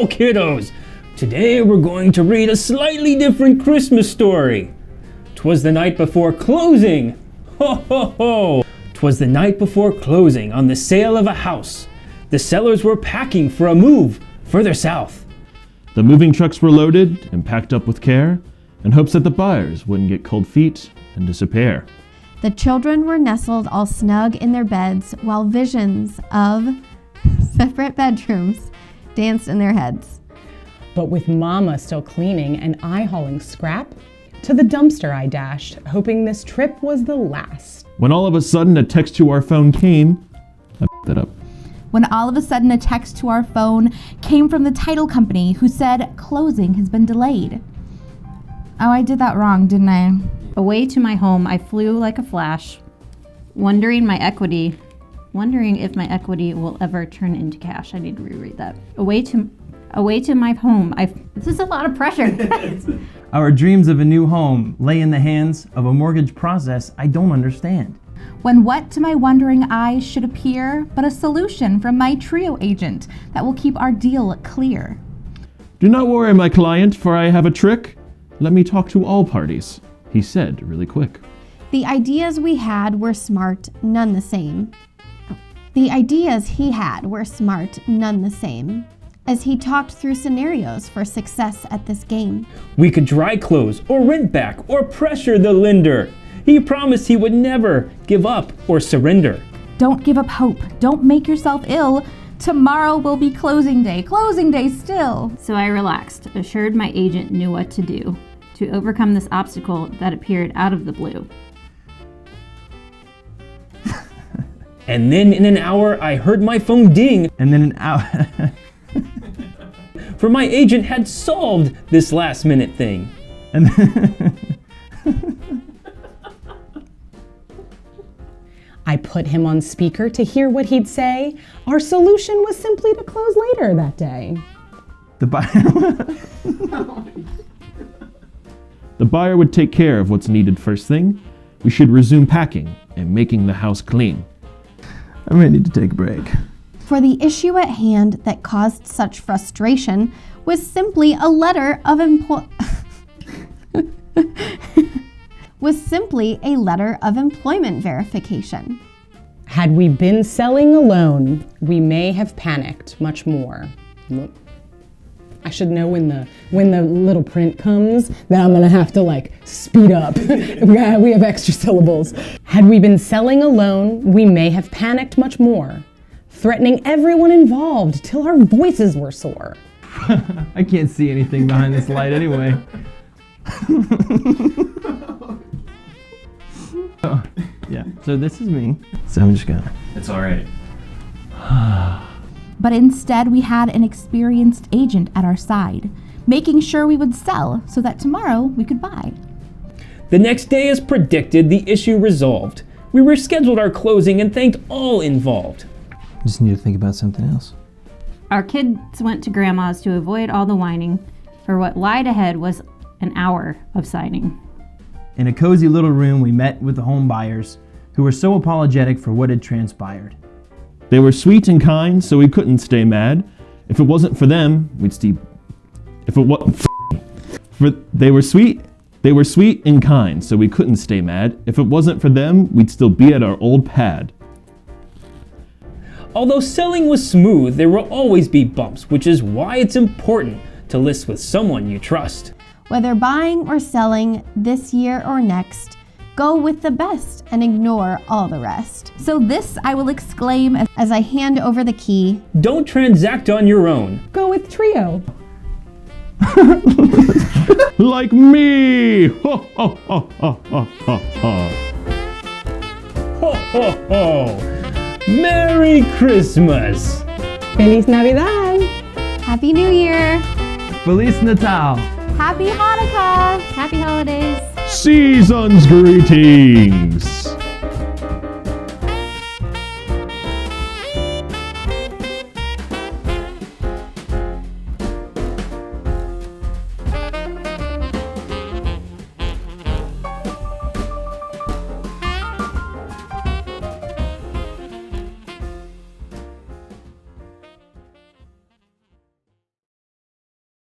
Hello, kiddos! Today we're going to read a slightly different Christmas story. 'Twas the night before closing. Ho, ho, ho! 'Twas the night before closing on the sale of a house. The sellers were packing for a move further south. The moving trucks were loaded and packed up with care, in hopes that the buyers wouldn't get cold feet and disappear. The children were nestled all snug in their beds, while visions of separate bedrooms danced in their heads. But with Mama still cleaning and I hauling scrap, to the dumpster I dashed, hoping this trip was the last. When all of a sudden a text to our phone came, I f***ed that up. When all of a sudden a text to our phone came from the title company who said closing has been delayed. Oh, I did that wrong, didn't I? Away to my home, I flew like a flash, wondering if my equity will ever turn into cash. I need to reread that. Away to my home, this is a lot of pressure. Our dreams of a new home lay in the hands of a mortgage process I don't understand. When what to my wondering eyes should appear but a solution from my TREO agent that will keep our deal clear. Do not worry, my client, for I have a trick. Let me talk to all parties, he said really quick. The ideas we had were smart, none the same. The ideas he had were smart, none the same, as he talked through scenarios for success at this game. We could dry close or rent back or pressure the lender. He promised he would never give up or surrender. Don't give up hope. Don't make yourself ill. Tomorrow will be closing day still. So I relaxed, assured my agent knew what to do to overcome this obstacle that appeared out of the blue. And then in an hour, I heard my phone ding. And then an hour. For my agent had solved this last minute thing. And then I put him on speaker to hear what he'd say. Our solution was simply to close later that day. the buyer would take care of what's needed first thing. We should resume packing and making the house clean. I might need to take a break. For the issue at hand that caused such frustration was simply a letter of employment verification. Had we been selling alone, we may have panicked much more. I should know when the little print comes that I'm gonna have to speed up. We have extra syllables. Had we been selling alone, we may have panicked much more, threatening everyone involved till our voices were sore. I can't see anything behind this light anyway. Yeah, so this is me. So I'm just gonna. It's all right. But instead we had an experienced agent at our side, making sure we would sell so that tomorrow we could buy. The next day, as predicted, the issue resolved. We rescheduled our closing and thanked all involved. Just need to think about something else. Our kids went to Grandma's to avoid all the whining, for what lied ahead was an hour of signing. In a cozy little room, we met with the home buyers who were so apologetic for what had transpired. They were sweet and kind, so we couldn't stay mad. If it wasn't for them, we'd stay. They were sweet and kind, so we couldn't stay mad. If it wasn't for them, we'd still be at our old pad. Although selling was smooth, there will always be bumps, which is why it's important to list with someone you trust. Whether buying or selling this year or next, go with the best and ignore all the rest. So this I will exclaim As I hand over the key, Don't transact on your own. Go with TREO. Like me! Ho, ho, ho, ho, ho, ho, ho. Ho, ho, ho! Merry Christmas! Feliz Navidad. Happy New Year! Feliz Natal! Happy Hanukkah! Happy holidays! Season's greetings!